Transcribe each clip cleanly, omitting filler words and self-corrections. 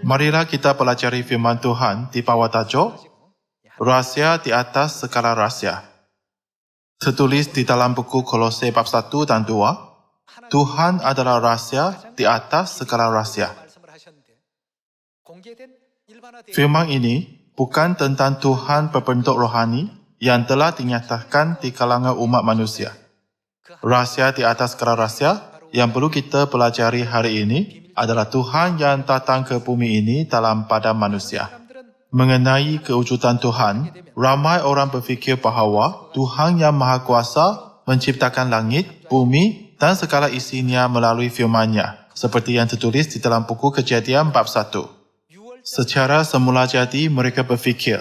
Marilah kita pelajari firman Tuhan di bawah tajuk Rahsia di atas segala rahsia. Tertulis di dalam buku Kolose bab 1 dan 2, Tuhan adalah rahsia di atas segala rahsia. Firman ini bukan tentang Tuhan berbentuk rohani yang telah dinyatakan di kalangan umat manusia. Rahsia di atas segala rahsia yang perlu kita pelajari hari ini adalah Tuhan yang datang ke bumi ini dalam badan manusia. Mengenai kewujudan Tuhan, ramai orang berfikir bahawa Tuhan yang Maha Kuasa menciptakan langit, bumi dan segala isinya melalui firman-Nya, seperti yang tertulis di dalam buku Kejadian bab 1. Secara semula jadi mereka berfikir,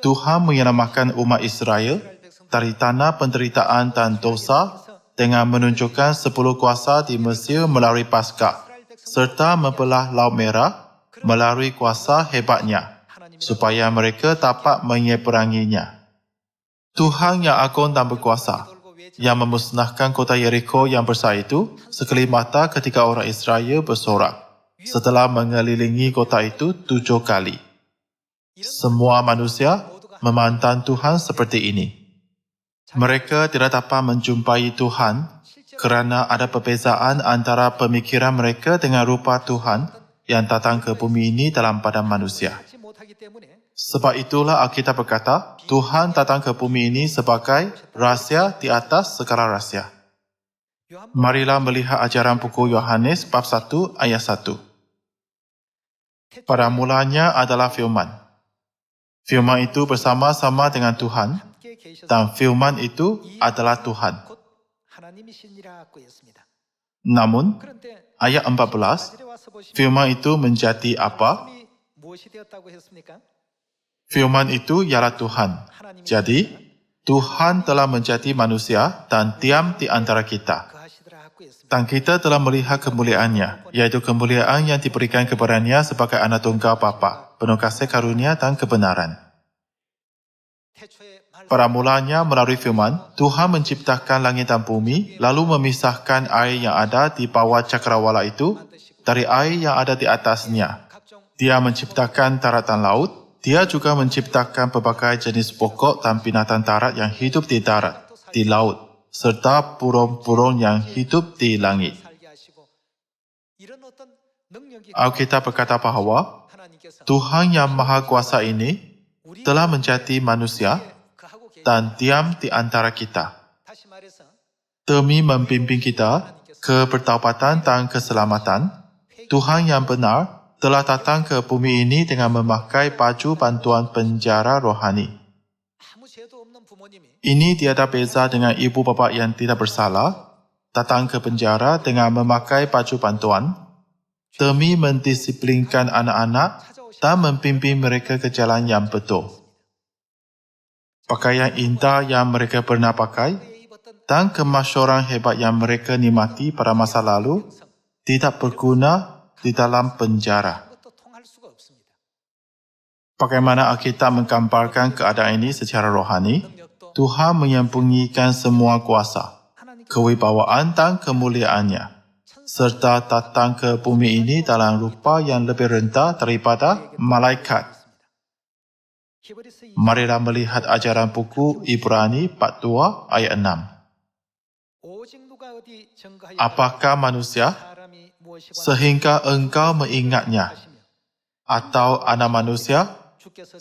Tuhan menyelamatkan umat Israel dari tanah penderitaan dan dosa dengan menunjukkan 10 kuasa di Mesir melalui Paskah, serta membelah Laut Merah melalui kuasa hebatnya, supaya mereka dapat menyeberanginya. Tuhan yang agung dan berkuasa, yang memusnahkan kota Yeriko yang besar itu sekali mata ketika orang Israel bersorak, setelah mengelilingi kota itu 7 kali. Semua manusia memandang Tuhan seperti ini. Mereka tidak dapat menjumpai Tuhan kerana ada perbezaan antara pemikiran mereka dengan rupa Tuhan yang datang ke bumi ini dalam badan manusia. Sebab itulah Alkitab berkata, Tuhan datang ke bumi ini sebagai rahsia di atas segala rahsia. Marilah melihat ajaran buku Yohanes bab 1 ayat 1. Pada mulanya adalah firman. Firman itu bersama-sama dengan Tuhan, dan firman itu adalah Tuhan. Namun, ayat 14, firman itu menjadi apa? Firman itu ialah Tuhan. Jadi, Tuhan telah menjadi manusia dan diam di antara kita. Dan kita telah melihat kemuliaannya, iaitu kemuliaan yang diberikan kepadanya sebagai anak tunggal Bapa, penuh kasih karunia dan kebenaran. Pada mulanya melalui firman, Tuhan menciptakan langit dan bumi, lalu memisahkan air yang ada di bawah cakrawala itu dari air yang ada di atasnya. Dia menciptakan darat dan laut. Dia juga menciptakan pelbagai jenis pokok dan binatang darat yang hidup di darat, di laut, serta burung-burung yang hidup di langit. Alkitab berkata bahawa Tuhan yang Maha Kuasa ini telah menjadi manusia dan diam di antara kita, demi membimbing kita ke pertaubatan dan keselamatan. Tuhan yang benar telah datang ke bumi ini dengan memakai baju bantuan penjara rohani. Ini tiada beza dengan ibu bapa yang tidak bersalah, datang ke penjara dengan memakai baju bantuan, demi mendisiplinkan anak-anak dan membimbing mereka ke jalan yang betul. Pakaian indah yang mereka pernah pakai dan kemasyhuran hebat yang mereka nikmati pada masa lalu tidak berguna di dalam penjara. Bagaimana Alkitab menggambarkan keadaan ini secara rohani? Tuhan menyembunyikan semua kuasa, kewibawaan dan kemuliaannya, serta datang ke bumi ini dalam rupa yang lebih rendah daripada malaikat. Marilah melihat ajaran buku Ibrani bab 2 ayat 6. Apakah manusia sehingga engkau mengingatnya, atau anak manusia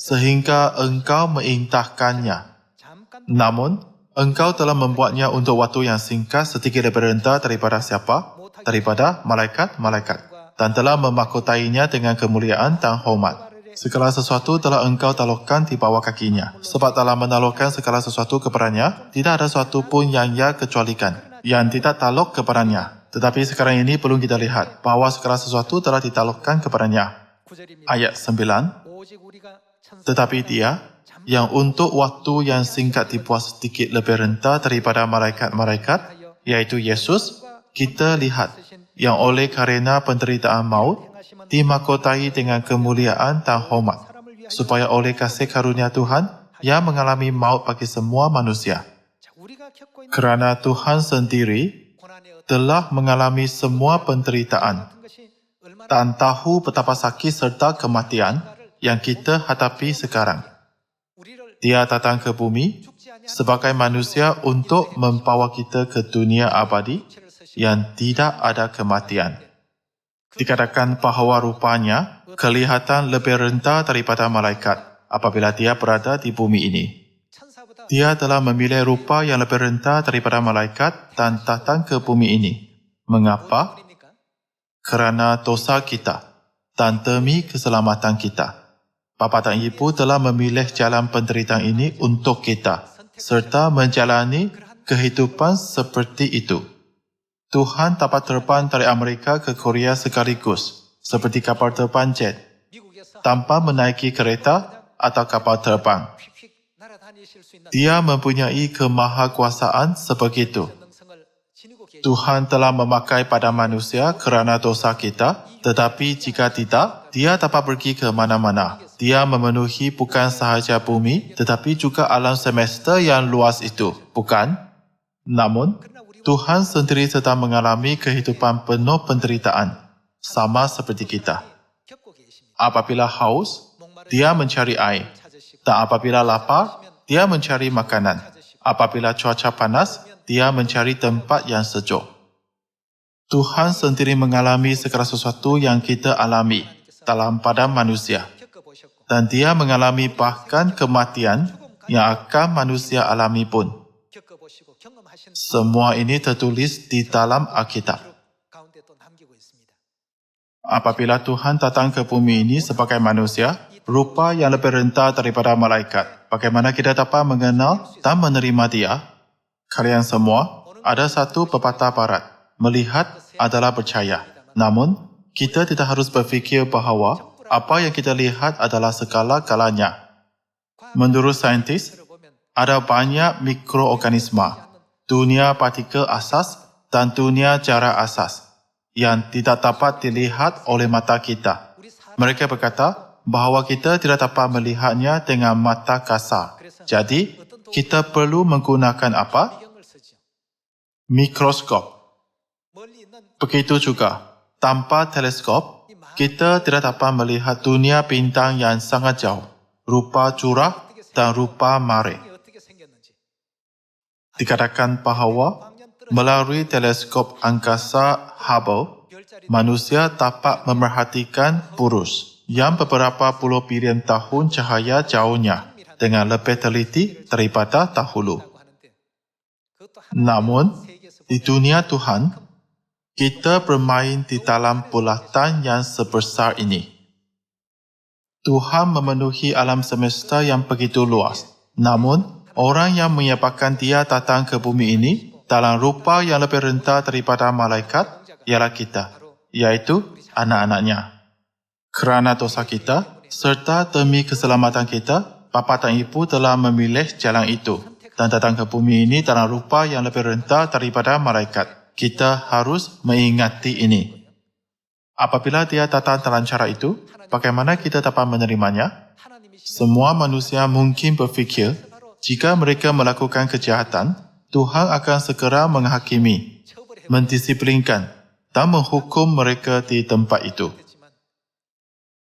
sehingga engkau meintahkannya? Namun, engkau telah membuatnya untuk waktu yang singkat sedikit lebih rendah daripada siapa? Daripada malaikat-malaikat, dan telah memahkotainya dengan kemuliaan dan hormat. Segala sesuatu telah engkau taklukkan di bawah kakinya. Sebab dalam menaklukkan segala sesuatu kepadanya, tidak ada sesuatu pun yang ia kecualikan, yang tidak takluk kepadanya. Tetapi sekarang ini perlu kita lihat bahawa segala sesuatu telah ditaklukkan kepadanya. Ayat 9. Tetapi dia, yang untuk waktu yang singkat dibuat sedikit lebih rendah daripada malaikat-malaikat, iaitu Yesus, kita lihat, yang oleh karena penderitaan maut, dimahkotai dengan kemuliaan dan hormat, supaya oleh kasih karunia Tuhan, yang mengalami maut bagi semua manusia. Kerana Tuhan sendiri telah mengalami semua penderitaan, dan tahu betapa sakit serta kematian yang kita hadapi sekarang. Dia datang ke bumi sebagai manusia untuk membawa kita ke dunia abadi yang tidak ada kematian. Dikatakan bahawa rupanya kelihatan lebih rendah daripada malaikat apabila dia berada di bumi ini. Dia telah memilih rupa yang lebih rendah daripada malaikat dan datang ke bumi ini. Mengapa? Kerana dosa kita dan demi keselamatan kita. Bapa dan Ibu telah memilih jalan penderitaan ini untuk kita serta menjalani kehidupan seperti itu. Tuhan dapat terbang dari Amerika ke Korea sekaligus, seperti kapal terbang jet, tanpa menaiki kereta atau kapal terbang. Dia mempunyai kemahakuasaan sebegitu. Tuhan telah memakai pada manusia kerana dosa kita, tetapi jika tidak, dia dapat pergi ke mana-mana. Dia memenuhi bukan sahaja bumi, tetapi juga alam semesta yang luas itu, bukan? Namun, Tuhan sendiri sedang mengalami kehidupan penuh penderitaan, sama seperti kita. Apabila haus, dia mencari air. Dan apabila lapar, dia mencari makanan. Apabila cuaca panas, dia mencari tempat yang sejuk. Tuhan sendiri mengalami segala sesuatu yang kita alami dalam badan manusia. Dan dia mengalami bahkan kematian yang akan manusia alami pun. Semua ini tertulis di dalam Alkitab. Apabila Tuhan datang ke bumi ini sebagai manusia, rupa yang lebih rendah daripada malaikat, bagaimana kita dapat mengenal dan menerima dia? Kalian semua, ada satu pepatah barat, melihat adalah percaya. Namun, kita tidak harus berfikir bahawa apa yang kita lihat adalah segala-galanya. Menurut saintis, ada banyak mikroorganisma, dunia partikel asas dan dunia jarak asas yang tidak dapat dilihat oleh mata kita. Mereka berkata bahawa kita tidak dapat melihatnya dengan mata kasar. Jadi, kita perlu menggunakan apa? Mikroskop. Begitu juga, tanpa teleskop, kita tidak dapat melihat dunia bintang yang sangat jauh, rupa curah dan rupa mare. Dikatakan bahawa melalui teleskop angkasa Hubble, manusia dapat memerhatikan Burus yang beberapa puluh bilion tahun cahaya jauhnya dengan lebih teliti daripada dahulu. Namun, di dunia Tuhan, kita bermain di dalam bulatan yang sebesar ini. Tuhan memenuhi alam semesta yang begitu luas. Namun, orang yang menyebabkan dia datang ke bumi ini dalam rupa yang lebih rendah daripada malaikat ialah kita, iaitu anak-anaknya. Kerana dosa kita, serta demi keselamatan kita, Bapa dan Ibu telah memilih jalan itu dan datang ke bumi ini dalam rupa yang lebih rendah daripada malaikat. Kita harus mengingati ini. Apabila dia datang dalam cara itu, bagaimana kita dapat menerimanya? Semua manusia mungkin berfikir, jika mereka melakukan kejahatan, Tuhan akan segera menghakimi, mendisiplinkan dan menghukum mereka di tempat itu.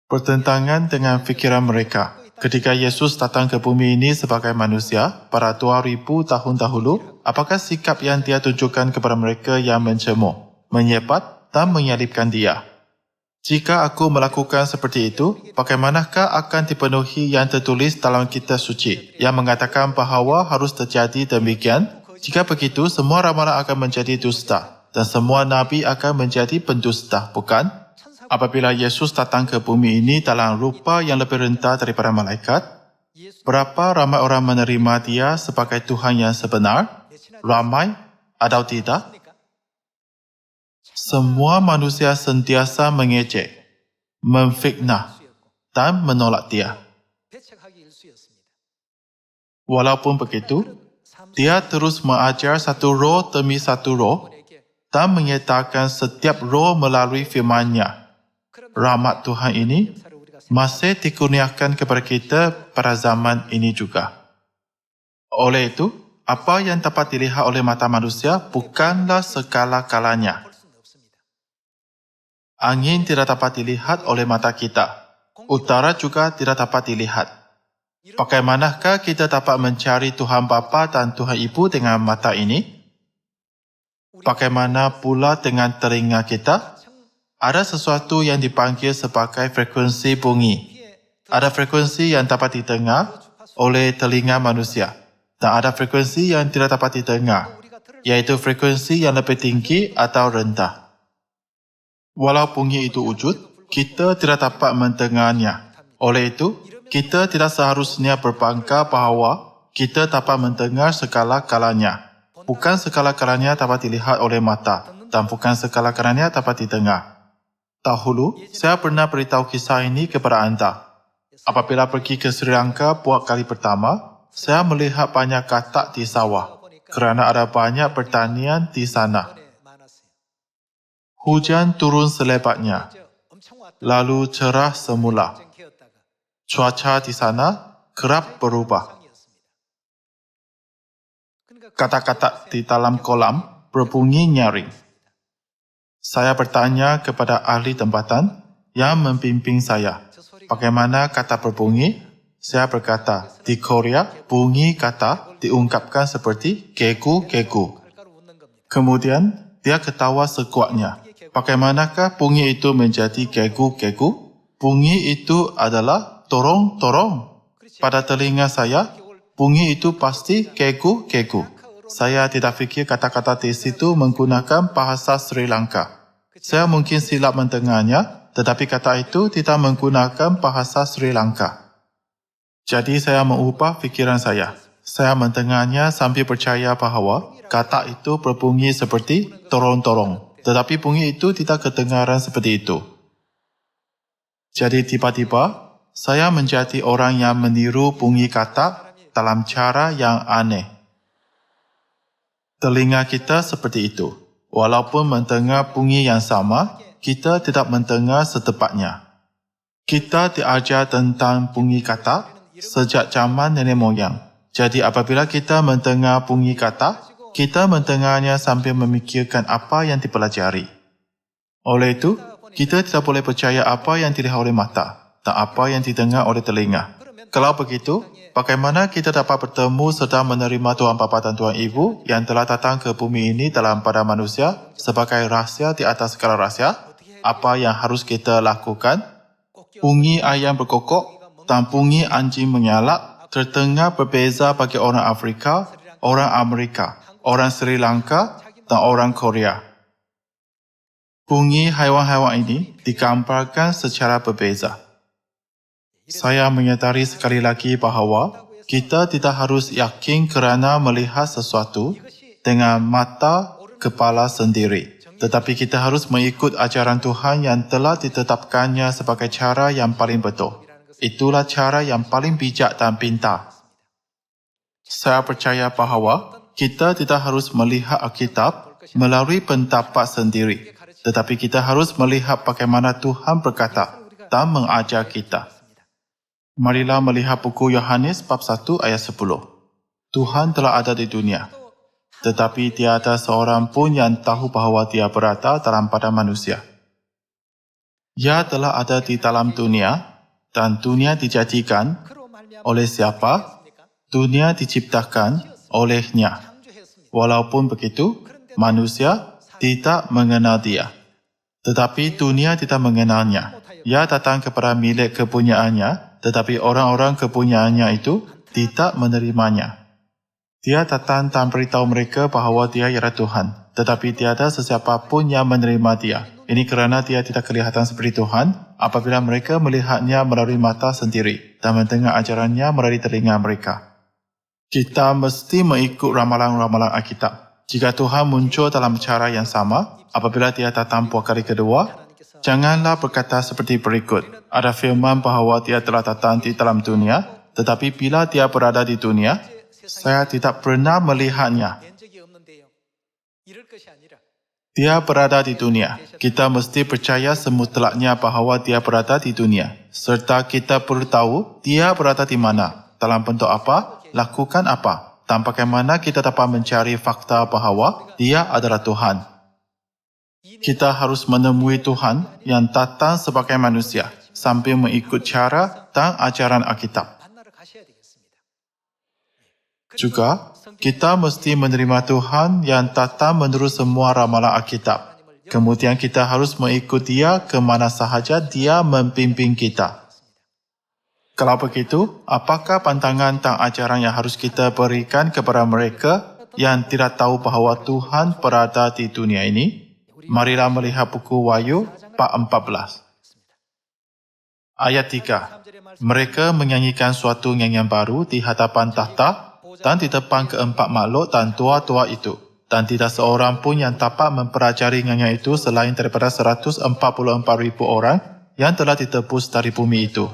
Bertentangan dengan fikiran mereka, ketika Yesus datang ke bumi ini sebagai manusia pada 2000 tahun dahulu, apakah sikap yang dia tunjukkan kepada mereka yang mencemooh, menyebat dan menyalibkan dia? Jika aku melakukan seperti itu, bagaimanakah akan dipenuhi yang tertulis dalam kitab suci yang mengatakan bahawa harus terjadi demikian? Jika begitu, semua ramalan akan menjadi dusta dan semua nabi akan menjadi pendusta, bukan? Apabila Yesus datang ke bumi ini dalam rupa yang lebih rendah daripada malaikat, berapa ramai orang menerima dia sebagai Tuhan yang sebenar? Ramai atau tidak? Semua manusia sentiasa mengejek, memfitnah dan menolak dia. Walaupun begitu, dia terus mengajar satu roh demi satu roh dan menyatakan setiap roh melalui firman-Nya. Rahmat Tuhan ini masih dikurniakan kepada kita pada zaman ini juga. Oleh itu, apa yang dapat dilihat oleh mata manusia bukanlah segala-galanya. Angin tidak dapat dilihat oleh mata kita. Utara juga tidak dapat dilihat. Bagaimanakah kita dapat mencari Tuhan Bapa dan Tuhan Ibu dengan mata ini? Bagaimana pula dengan telinga kita? Ada sesuatu yang dipanggil sebagai frekuensi bunyi. Ada frekuensi yang dapat didengar oleh telinga manusia. Dan ada frekuensi yang tidak dapat didengar, yaitu frekuensi yang lebih tinggi atau rendah. Walau bunyi itu wujud, kita tidak dapat mendengarnya. Oleh itu, kita tidak seharusnya berbangga bahawa kita dapat mendengar segala-galanya. Bukan segala-galanya dapat dilihat oleh mata dan bukan segala-galanya dapat didengar. Dahulu, saya pernah beritahu kisah ini kepada anda. Apabila pergi ke Sri Lanka buat kali pertama, saya melihat banyak katak di sawah kerana ada banyak pertanian di sana. Hujan turun selebatnya, lalu cerah semula. Cuaca di sana kerap berubah. Katak-katak di dalam kolam berbunyi nyaring. Saya bertanya kepada ahli tempatan yang membimbing saya, bagaimana kata berbunyi? Saya berkata, di Korea, bunyi kata diungkapkan seperti gegu-gegu. Kemudian, dia ketawa sekuatnya. Bagaimanakah bunyi itu menjadi gegu-gegu? Bunyi itu adalah torong-torong. Pada telinga saya, bunyi itu pasti gegu-gegu. Saya tidak fikir kata-kata di situ menggunakan bahasa Sri Lanka. Saya mungkin silap mendengarnya, tetapi kata itu tidak menggunakan bahasa Sri Lanka. Jadi saya mengubah fikiran saya. Saya mendengarnya sambil percaya bahawa kata itu berbunyi seperti torong-torong. Tetapi bunyi itu tidak kedengaran seperti itu. Jadi tiba-tiba, saya menjadi orang yang meniru bunyi kata dalam cara yang aneh. Telinga kita seperti itu. Walaupun mendengar bunyi yang sama, kita tidak mendengar setepatnya. Kita diajar tentang bunyi kata sejak zaman nenek moyang. Jadi apabila kita mendengar bunyi kata, kita mendengarnya sambil memikirkan apa yang dipelajari. Oleh itu, kita tidak boleh percaya apa yang dilihat oleh mata dan apa yang didengar oleh telinga. Kalau begitu, bagaimana kita dapat bertemu serta menerima Tuhan Bapa dan Tuhan Ibu yang telah datang ke bumi ini dalam badan manusia sebagai rahsia di atas segala rahsia? Apa yang harus kita lakukan? Bunyi ayam berkokok dan bunyi anjing menyalak terdengar berbeza bagi orang Afrika, orang Amerika, orang Sri Lanka dan orang Korea. Bunyi haiwan-haiwan ini digambarkan secara berbeza. Saya menyadari sekali lagi bahawa kita tidak harus yakin kerana melihat sesuatu dengan mata kepala sendiri. Tetapi kita harus mengikut ajaran Tuhan yang telah ditetapkannya sebagai cara yang paling betul. Itulah cara yang paling bijak dan pintar. Saya percaya bahawa kita tidak harus melihat Alkitab melalui pendapat sendiri. Tetapi kita harus melihat bagaimana Tuhan berkata dan mengajar kita. Marilah melihat buku Yohanes bab 1 ayat 10. Tuhan telah ada di dunia, tetapi tiada seorang pun yang tahu bahawa dia berada dalam badan manusia. Ia telah ada di dalam dunia, dan dunia dijadikan oleh siapa? Dunia diciptakan olehnya. Walaupun begitu, manusia tidak mengenal dia. Tetapi dunia tidak mengenalnya. Ia datang kepada milik kepunyaannya, tetapi orang-orang kepunyaannya itu tidak menerimanya. Dia datang dan beritahu mereka bahawa dia ialah Tuhan, tetapi tiada sesiapa pun yang menerima dia. Ini kerana dia tidak kelihatan seperti Tuhan apabila mereka melihatnya melalui mata sendiri dan mendengar ajarannya melalui telinga mereka. Kita mesti mengikut ramalan-ramalan Alkitab. Jika Tuhan muncul dalam cara yang sama, apabila dia datang buat kali kedua, janganlah berkata seperti berikut. Ada firman bahawa dia telah datang di dalam dunia, tetapi bila dia berada di dunia, saya tidak pernah melihatnya. Dia berada di dunia. Kita mesti percaya semutlaknya bahawa dia berada di dunia. Serta kita perlu tahu dia berada di mana, dalam bentuk apa, lakukan apa, dan bagaimana kita dapat mencari fakta bahawa dia adalah Tuhan. Kita harus menemui Tuhan yang datang sebagai manusia sambil mengikut cara dan ajaran Alkitab. Juga, kita mesti menerima Tuhan yang datang menurut semua ramalan Alkitab. Kemudian kita harus mengikut Dia ke mana sahaja Dia membimbing kita. Kalau begitu, apakah pandangan dan ajaran yang harus kita berikan kepada mereka yang tidak tahu bahawa Tuhan berada di dunia ini? Marilah melihat buku Wahyu bab 14. Ayat 3. Mereka menyanyikan suatu nyanyian baru di hadapan tahta dan di depan keempat makhluk dan tua-tua itu. Dan tidak seorang pun yang dapat mempelajari nyanyian itu selain daripada 144,000 orang yang telah ditebus dari bumi itu.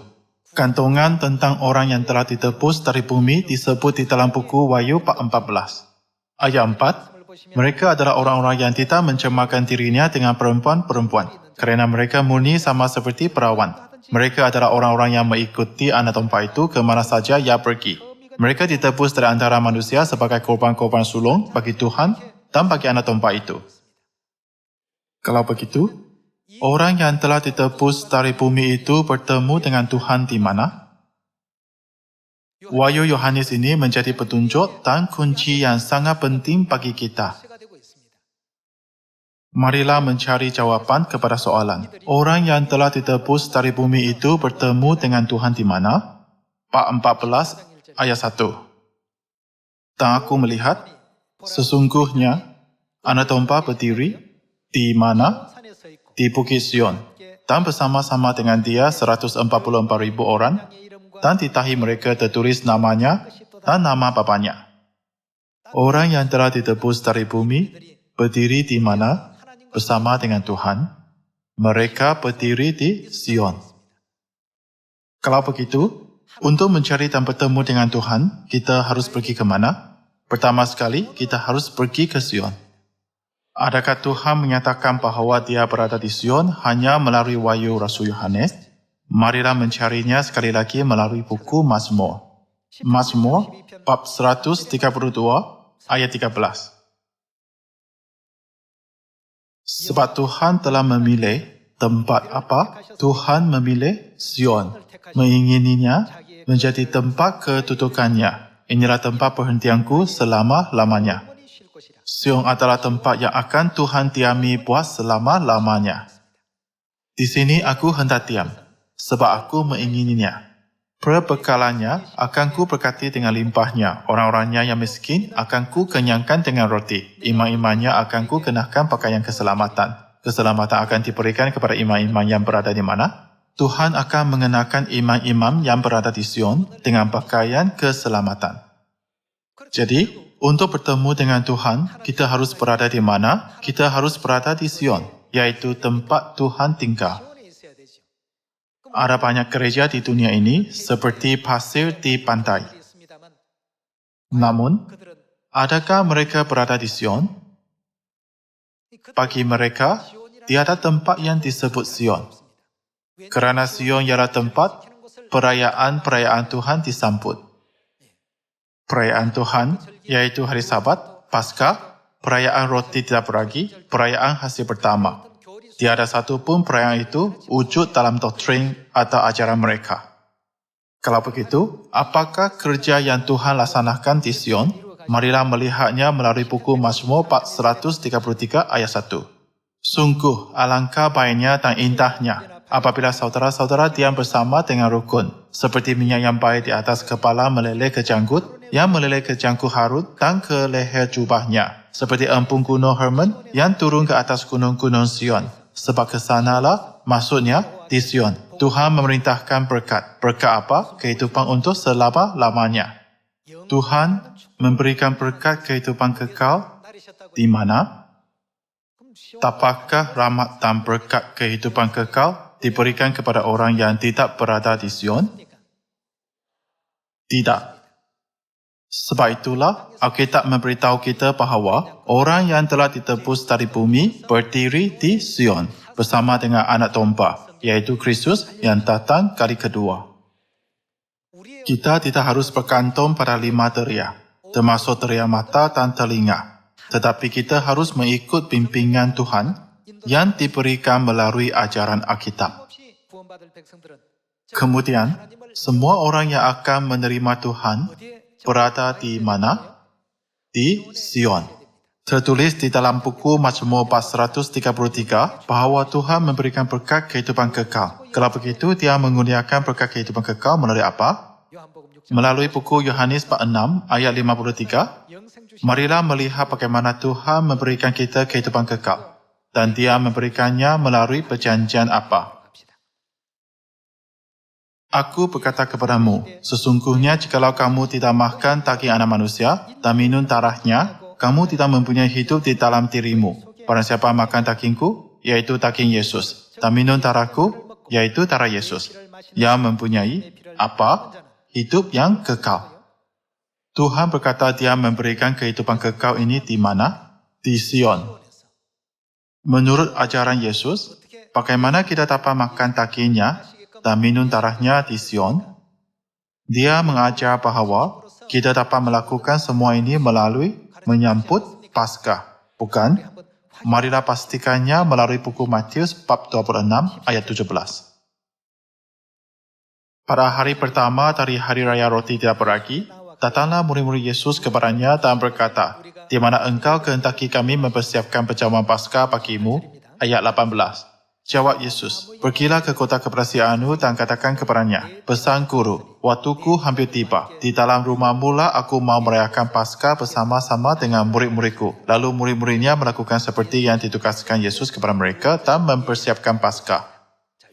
Kantongan tentang orang yang telah ditebus dari bumi disebut di dalam buku Wahyu bab 14. Ayat 4. Mereka adalah orang-orang yang tidak mencemarkan dirinya dengan perempuan-perempuan, kerana mereka murni sama seperti perawan. Mereka adalah orang-orang yang mengikuti anak domba itu ke mana saja ia pergi. Mereka ditebus dari antara manusia sebagai korban-korban sulung bagi Tuhan dan bagi anak domba itu. Kalau begitu, orang yang telah ditebus dari bumi itu bertemu dengan Tuhan di mana? Wahyu Yohanes ini menjadi petunjuk dan kunci yang sangat penting bagi kita. Marilah mencari jawapan kepada soalan. Orang yang telah ditebus dari bumi itu bertemu dengan Tuhan di mana? Bab 14 ayat 1. Dan aku melihat, sesungguhnya anak domba berdiri di mana? Di Bukit Sion, dan bersama-sama dengan dia 144,000 orang, dan di tahi mereka tertulis namanya dan nama bapanya. Orang yang telah ditebus dari bumi berdiri di mana? Bersama dengan Tuhan. Mereka berdiri di Sion. Kalau begitu, untuk mencari dan bertemu dengan Tuhan, kita harus pergi ke mana? Pertama sekali, kita harus pergi ke Sion. Adakah Tuhan menyatakan bahawa Dia berada di Sion hanya melalui wahyu Rasul Yohanes? Marilah mencarinya sekali lagi melalui buku Mazmur. Mazmur, bab 132, ayat 13. Sebab Tuhan telah memilih tempat apa? Tuhan memilih Sion, mengingininya menjadi tempat kedudukannya. Inilah tempat perhentianku selama-lamanya. Sion adalah tempat yang akan Tuhan diami buat selama-lamanya. Di sini aku hendak diam, sebab aku mengingininya. Perbekalannya akan ku berkati dengan limpahnya. Orang-orangnya yang miskin akan ku kenyangkan dengan roti. Imam-imamnya akan ku kenakan pakaian keselamatan. Keselamatan akan diberikan kepada imam-imam yang berada di mana? Tuhan akan mengenakan imam-imam yang berada di Sion dengan pakaian keselamatan. Jadi, untuk bertemu dengan Tuhan, kita harus berada di mana? Kita harus berada di Sion, yaitu tempat Tuhan tinggal. Ada banyak gereja di dunia ini seperti pasir di pantai. Namun, adakah mereka berada di Sion? Bagi mereka, tiada tempat yang disebut Sion. Kerana Sion ialah tempat perayaan-perayaan Tuhan disambut. Perayaan Tuhan, iaitu hari Sabat, Paskah, perayaan roti tidak beragi, perayaan hasil pertama. Tiada satu pun perayaan itu wujud dalam doktrin atau ajaran mereka. Kalau begitu, apakah kerja yang Tuhan laksanakan di Sion? Marilah melihatnya melalui buku Mazmur 133 ayat 1. Sungguh, alangkah baiknya dan indahnya apabila saudara-saudara diam bersama dengan rukun, seperti minyak yang baik di atas kepala meleleh ke janggut, yang meleleh ke janggut Harun dan ke leher jubahnya, seperti empung gunung Hermon yang turun ke atas gunung-gunung Sion. Sebab kesanalah, maksudnya di Sion, Tuhan memerintahkan berkat. Berkat apa? Kehidupan untuk selama-lamanya. Tuhan memberikan berkat kehidupan kekal di mana? Apakah rahmat dan berkat kehidupan kekal diberikan kepada orang yang tidak berada di Sion? Tidak. Sebab itulah, Alkitab memberitahu kita bahawa orang yang telah ditebus dari bumi berdiri di Sion bersama dengan anak domba, iaitu Kristus yang datang kali kedua. Kita tidak harus bergantung pada 5 teria, termasuk teria mata dan telinga. Tetapi kita harus mengikut bimbingan Tuhan yang diberikan melalui ajaran Alkitab. Kemudian, semua orang yang akan menerima Tuhan berada di mana? Di Sion. Tertulis di dalam buku Mazmur 433 bahawa Tuhan memberikan berkat kehidupan kekal. Kalau begitu, Dia mengurniakan berkat kehidupan kekal melalui apa? Melalui buku Yohanes 46 ayat 53, marilah melihat bagaimana Tuhan memberikan kita kehidupan kekal. Dan Dia memberikannya melalui perjanjian apa? Aku berkata kepadamu, sesungguhnya jikalau kamu tidak makan daging anak manusia dan minum darahnya, kamu tidak mempunyai hidup di dalam dirimu. Barang siapa makan dagingku, yaitu daging Yesus, dan minum darahku, yaitu darah Yesus, yang mempunyai apa? Hidup yang kekal. Tuhan berkata Dia memberikan kehidupan kekal ini di mana? Di Sion. Menurut ajaran Yesus, bagaimana kita dapat makan dagingnya dan minum darahnya di Sion? Dia mengajar bahawa kita dapat melakukan semua ini melalui menyambut Paskah. Bukan? Marilah pastikannya melalui buku Matius bab 26 ayat 17. Pada hari pertama dari Hari Raya Roti Tidak Beragi, datanglah murid-murid Yesus kepadanya dan berkata, di mana engkau kehendaki kami mempersiapkan perjamuan Paskah bagimu? Ayat 18. Jawab Yesus, pergilah ke kota kepercayaan dan katakan kepadanya, pesan guru, waktuku hampir tiba. Di dalam rumahmu lah aku mau merayakan Paskah bersama-sama dengan murid-muridku. Lalu murid-muridnya melakukan seperti yang ditugaskan Yesus kepada mereka dan mempersiapkan Paskah.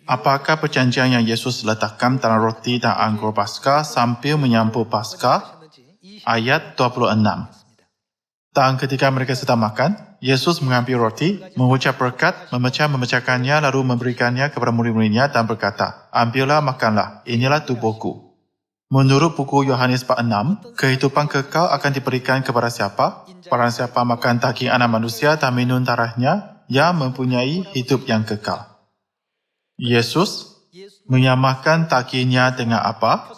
Apakah perjanjian yang Yesus letakkan dalam roti dan anggur Paskah sambil menyambut Paskah? Ayat 26. Dan ketika mereka sedang makan, Yesus mengambil roti, mengucap berkat, memecahkannya lalu memberikannya kepada murid-muridnya dan berkata, ambillah makanlah, inilah tubuhku. Menurut buku Yohanes 46, kehidupan kekal akan diberikan kepada siapa? Barang siapa makan daging anak manusia dan minum darahnya, yang mempunyai hidup yang kekal. Yesus menyamakan dagingnya dengan apa?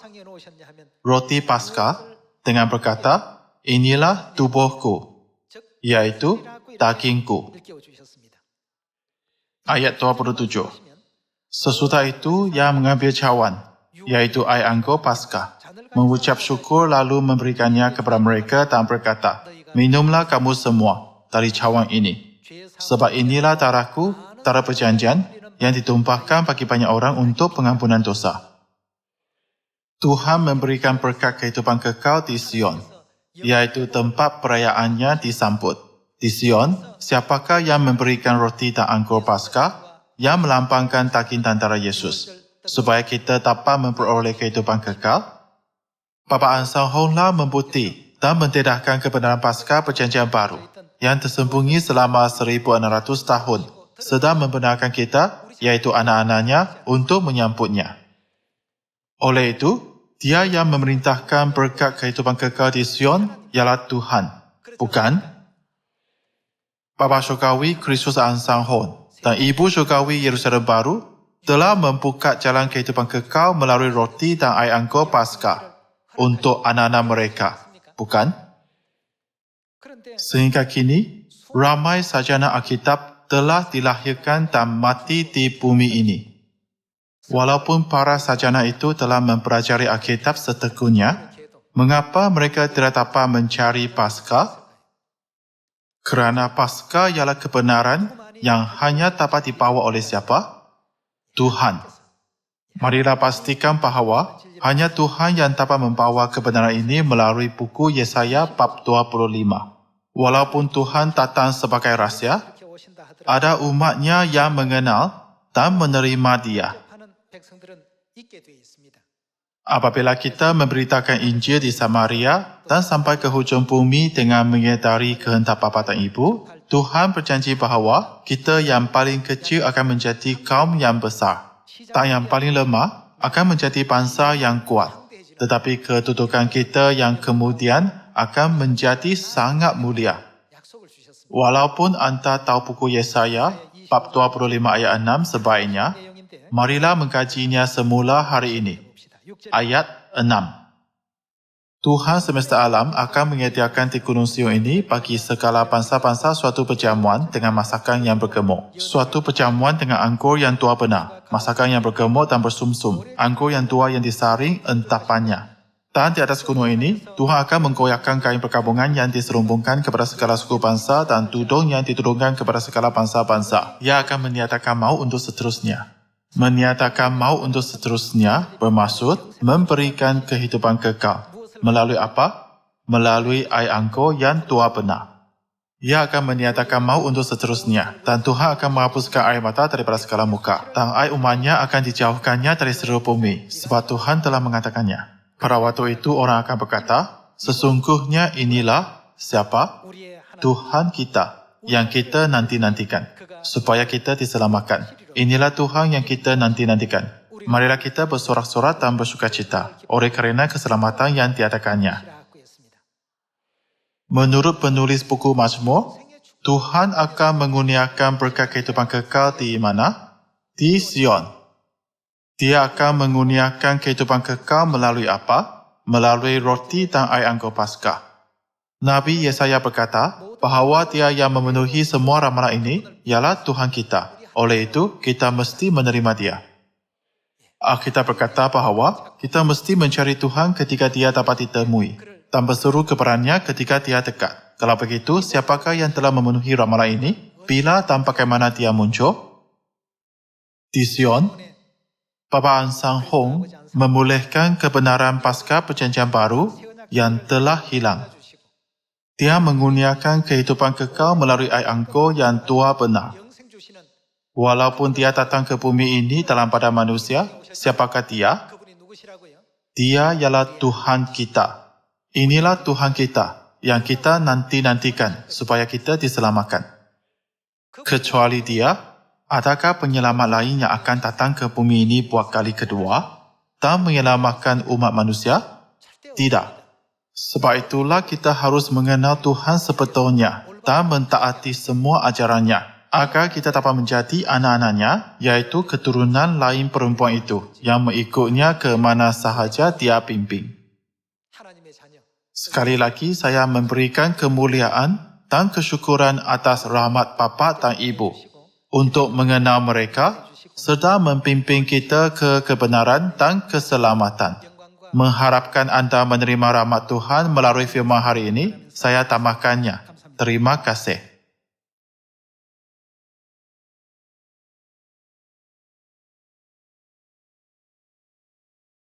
Roti Paskah, dengan berkata, inilah tubuhku, yaitu dagingku. Ayat 27. Sesudah itu, Ia mengambil cawan, yaitu air anggur Paskah, mengucap syukur lalu memberikannya kepada mereka dan berkata, minumlah kamu semua dari cawan ini, sebab inilah darahku, darah perjanjian, yang ditumpahkan bagi banyak orang untuk pengampunan dosa. Tuhan memberikan berkat kehidupan kekal di Sion, yaitu tempat perayaannya disambut. Di Sion, siapakah yang memberikan roti dan anggur Paskah yang melambangkan daging dan darah Yesus, supaya kita dapat memperoleh kehidupan kekal? Bapa Ansang-honglah membukti dan mendedahkan kebenaran Paskah perjanjian baru yang tersembunyi selama 1600 tahun, sedang membenarkan kita, yaitu anak-anaknya, untuk menyambutnya. Oleh itu, Dia yang memerintahkan berkat kehidupan kekal di Sion ialah Tuhan, bukan? Bapa Surgawi Kristus Ansang-hong dan Ibu Surgawi Yerusalem Baru telah membuka jalan kehidupan kekal melalui roti dan air anggur Paskah untuk anak-anak mereka, bukan? Sehingga kini, ramai sarjana Alkitab telah dilahirkan dan mati di bumi ini. Walaupun para sarjana itu telah mempelajari Alkitab setekunya, mengapa mereka tidak dapat mencari Paskah? Kerana Paskah ialah kebenaran yang hanya dapat dibawa oleh siapa? Tuhan. Marilah pastikan bahawa hanya Tuhan yang dapat membawa kebenaran ini melalui buku Yesaya bab 25. Walaupun Tuhan datang sebagai rahsia, ada umatnya yang mengenal dan menerima Dia. Apabila kita memberitakan Injil di Samaria dan sampai ke hujung bumi dengan menyedari kehendak Bapa dan Ibu, Tuhan berjanji bahawa kita yang paling kecil akan menjadi kaum yang besar dan yang paling lemah akan menjadi bangsa yang kuat. Tetapi kedudukan kita yang kemudian akan menjadi sangat mulia. Walaupun anda tahu buku Yesaya bab 25 ayat 6 sebaiknya, marilah mengkajinya semula hari ini. Ayat 6. Tuhan semesta alam akan menyediakan di Gunung Sion ini bagi segala bangsa-bangsa suatu perjamuan dengan masakan yang bergemuk. Suatu perjamuan dengan anggur yang tua benar, masakan yang bergemuk dan bersumsum, anggur yang tua yang disaring entapannya. Dan di atas gunung ini, Tuhan akan menggoyahkan kain perkabungan yang diserumbungkan kepada segala suku bangsa dan tudung yang diturunkan kepada segala bangsa-bangsa. Ia akan menyatakan maut untuk seterusnya. Menyatakan maut untuk seterusnya bermaksud memberikan kehidupan kekal. Melalui apa? Melalui air anggur yang tua benar. Ia akan menyatakan maut untuk seterusnya, dan Tuhan akan menghapuskan air mata daripada segala muka, dan air umatnya akan dijauhkannya dari seluruh bumi, sebab Tuhan telah mengatakannya. Pada waktu itu orang akan berkata, sesungguhnya inilah siapa? Tuhan kita, yang kita nanti-nantikan, supaya kita diselamatkan. Inilah Tuhan yang kita nanti-nantikan. Marilah kita bersorak-sorak dan bersukacita oleh kerana keselamatan yang diadakannya. Menurut penulis buku Mazmur, Tuhan akan mengurniakan berkat kehidupan kekal di mana? Di Sion. Dia akan mengurniakan kehidupan kekal melalui apa? Melalui roti dan air anggur Paskah. Nabi Yesaya berkata bahawa Dia yang memenuhi semua ramalan ini ialah Tuhan kita. Oleh itu, kita mesti menerima Dia. Alkitab berkata bahawa kita mesti mencari Tuhan ketika Dia dapat ditemui dan berseru kepadanya ketika Dia dekat. Kalau begitu, siapakah yang telah memenuhi ramalan ini? Bila dan bagaimana Dia muncul? Di Sion, Bapa Ansang Hong memulihkan kebenaran Paskah Perjanjian Baru yang telah hilang. Dia mengurniakan kehidupan kekal melalui air anggur yang tua benar. Walaupun Dia datang ke bumi ini dalam badan manusia, siapakah Dia? Dia ialah Tuhan kita. Inilah Tuhan kita yang kita nanti-nantikan supaya kita diselamatkan. Kecuali Dia, adakah penyelamat lain yang akan datang ke bumi ini buat kali kedua dan menyelamatkan umat manusia? Tidak. Sebab itulah kita harus mengenal Tuhan sebetulnya dan mentaati semua ajarannya, agar kita dapat menjadi anak-anaknya, iaitu keturunan lain perempuan itu, yang mengikutnya ke mana sahaja Dia pimpin. Sekali lagi, saya memberikan kemuliaan dan kesyukuran atas rahmat Bapa dan Ibu untuk mengenal mereka serta mempimpin kita ke kebenaran dan keselamatan. Mengharapkan anda menerima rahmat Tuhan melalui firman hari ini, saya tambahkannya. Terima kasih.